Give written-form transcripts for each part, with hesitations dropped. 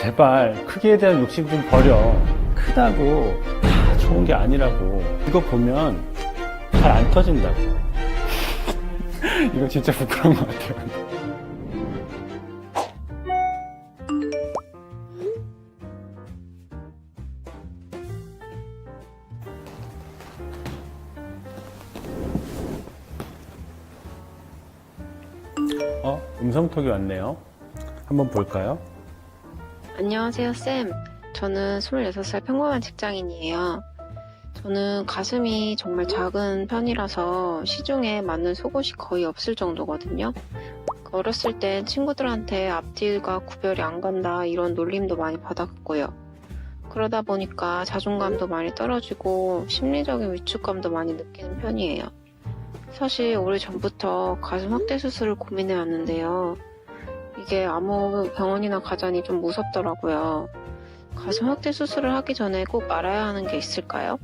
제발 크기에 대한 욕심 좀 버려. 크다고 다 좋은 게 아니라고. 이거 보면 잘 안 터진다고. 이거 진짜 부끄러운 것 같아요. 음성톡이 왔네요. 한번 볼까요? 안녕하세요, 쌤. 저는 26살 평범한 직장인이에요. 저는 가슴이 정말 작은 편이라서 시중에 맞는 속옷이 거의 없을 정도거든요. 어렸을 땐 친구들한테 앞뒤가 구별이 안 간다 이런 놀림도 많이 받았고요. 그러다 보니까 자존감도 많이 떨어지고 심리적인 위축감도 많이 느끼는 편이에요. 사실 오래전부터 가슴 확대 수술을 고민해 왔는데요. 이게 아무 병원이나 가자니 좀 무섭더라고요. 가슴 확대 수술을 하기 전에 꼭 알아야 하는 게 있을까요?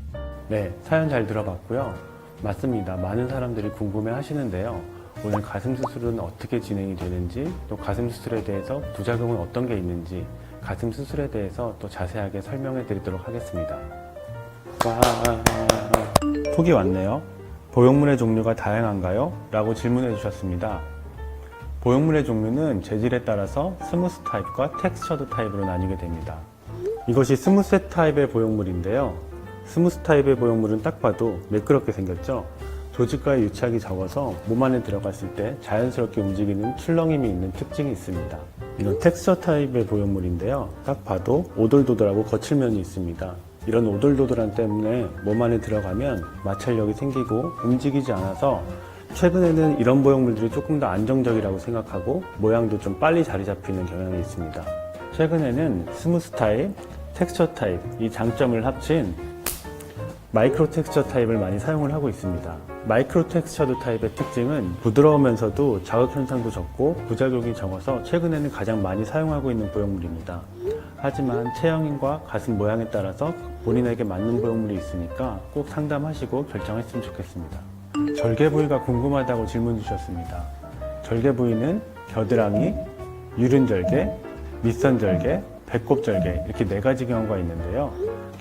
네, 사연 잘 들어봤고요. 맞습니다. 많은 사람들이 궁금해 하시는데요. 오늘 가슴 수술은 어떻게 진행이 되는지, 또 가슴 수술에 대해서 부작용은 어떤 게 있는지, 가슴 수술에 대해서 또 자세하게 설명해 드리도록 하겠습니다. 와, 톡이 왔네요. 보형물의 종류가 다양한가요? 라고 질문해 주셨습니다. 보형물의 종류는 재질에 따라서 스무스 타입과 텍스처드 타입으로 나뉘게 됩니다. 이것이 스무스 타입의 보형물인데요. 스무스 타입의 보형물은 딱 봐도 매끄럽게 생겼죠? 조직과의 유착이 적어서 몸 안에 들어갔을 때 자연스럽게 움직이는 출렁임이 있는 특징이 있습니다. 이건 텍스처 타입의 보형물인데요. 딱 봐도 오돌도돌하고 거칠 면이 있습니다. 이런 오돌도돌함 때문에 몸 안에 들어가면 마찰력이 생기고 움직이지 않아서 최근에는 이런 보형물들이 조금 더 안정적이라고 생각하고 모양도 좀 빨리 자리 잡히는 경향이 있습니다. 최근에는 스무스 타입, 텍스처 타입 이 장점을 합친 마이크로 텍스처 타입을 많이 사용을 하고 있습니다. 마이크로 텍스처드 타입의 특징은 부드러우면서도 자극 현상도 적고 부작용이 적어서 최근에는 가장 많이 사용하고 있는 보형물입니다. 하지만 체형과 가슴 모양에 따라서 본인에게 맞는 보형물이 있으니까 꼭 상담하시고 결정했으면 좋겠습니다. 절개 부위가 궁금하다고 질문 주셨습니다. 절개 부위는 겨드랑이, 유륜절개, 밑선절개, 배꼽절개 이렇게 4가지 경우가 있는데요.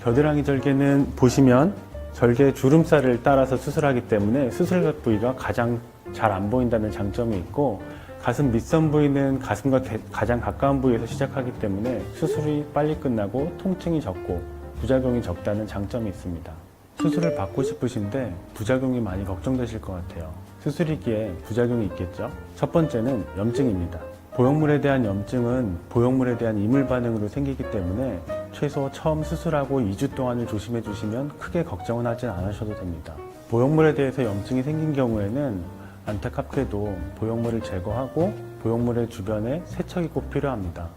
겨드랑이 절개는 보시면 절개 주름살을 따라서 수술하기 때문에 수술 부위가 가장 잘 안 보인다는 장점이 있고, 가슴 밑선 부위는 가슴과 가장 가까운 부위에서 시작하기 때문에 수술이 빨리 끝나고 통증이 적고 부작용이 적다는 장점이 있습니다. 수술을 받고 싶으신데 부작용이 많이 걱정되실 것 같아요. 수술이기에 부작용이 있겠죠? 첫 번째는 염증입니다. 보형물에 대한 염증은 보형물에 대한 이물 반응으로 생기기 때문에 최소 처음 수술하고 2주 동안을 조심해 주시면 크게 걱정은 하지 않으셔도 됩니다. 보형물에 대해서 염증이 생긴 경우에는 안타깝게도 보형물을 제거하고 보형물의 주변에 세척이 꼭 필요합니다.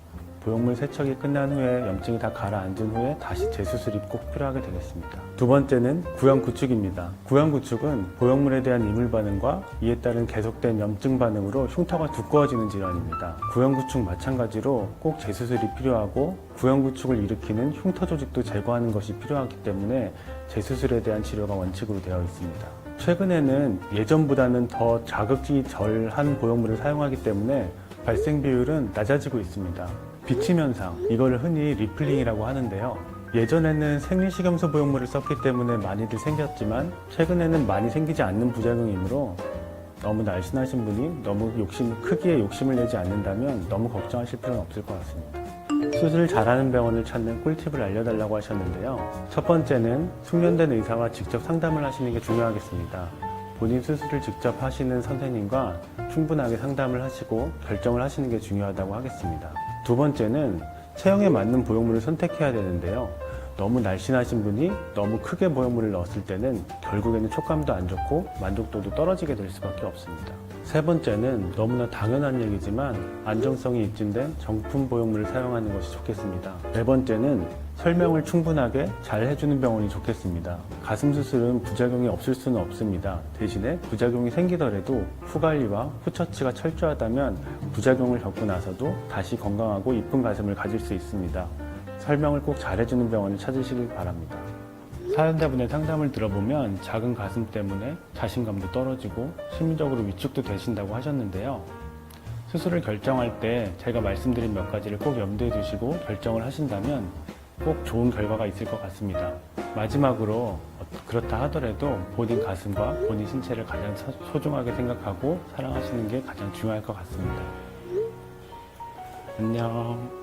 보형물 세척이 끝난 후에 염증이 다 가라앉은 후에 다시 재수술이 꼭 필요하게 되겠습니다. 두 번째는 구형구축입니다. 구형구축은 보형물에 대한 이물 반응과 이에 따른 계속된 염증 반응으로 흉터가 두꺼워지는 질환입니다. 구형구축 마찬가지로 꼭 재수술이 필요하고 구형구축을 일으키는 흉터 조직도 제거하는 것이 필요하기 때문에 재수술에 대한 치료가 원칙으로 되어 있습니다. 최근에는 예전보다는 더 자극이 덜한 보형물을 사용하기 때문에 발생 비율은 낮아지고 있습니다. 비침 현상, 이거를 흔히 리플링이라고 하는데요. 예전에는 생리식염수 보형물을 썼기 때문에 많이들 생겼지만 최근에는 많이 생기지 않는 부작용이므로 너무 날씬하신 분이 너무 크기에 욕심을 내지 않는다면 너무 걱정하실 필요는 없을 것 같습니다. 수술 잘하는 병원을 찾는 꿀팁을 알려달라고 하셨는데요. 첫 번째는 숙련된 의사와 직접 상담을 하시는 게 중요하겠습니다. 본인 수술을 직접 하시는 선생님과 충분하게 상담을 하시고 결정을 하시는 게 중요하다고 하겠습니다. 두 번째는 체형에 맞는 보형물을 선택해야 되는데요. 너무 날씬하신 분이 너무 크게 보형물을 넣었을 때는 결국에는 촉감도 안 좋고 만족도도 떨어지게 될 수밖에 없습니다. 세 번째는 너무나 당연한 얘기지만 안정성이 입증된 정품 보형물을 사용하는 것이 좋겠습니다. 네 번째는 설명을 충분하게 잘 해주는 병원이 좋겠습니다. 가슴 수술은 부작용이 없을 수는 없습니다. 대신에 부작용이 생기더라도 후관리와 후처치가 철저하다면 부작용을 겪고 나서도 다시 건강하고 이쁜 가슴을 가질 수 있습니다. 설명을 꼭 잘해주는 병원을 찾으시길 바랍니다. 사연자분의 상담을 들어보면 작은 가슴 때문에 자신감도 떨어지고 심리적으로 위축도 되신다고 하셨는데요. 수술을 결정할 때 제가 말씀드린 몇 가지를 꼭 염두에 두시고 결정을 하신다면 꼭 좋은 결과가 있을 것 같습니다. 마지막으로 그렇다 하더라도 본인 가슴과 본인 신체를 가장 소중하게 생각하고 사랑하시는 게 가장 중요할 것 같습니다. 안녕.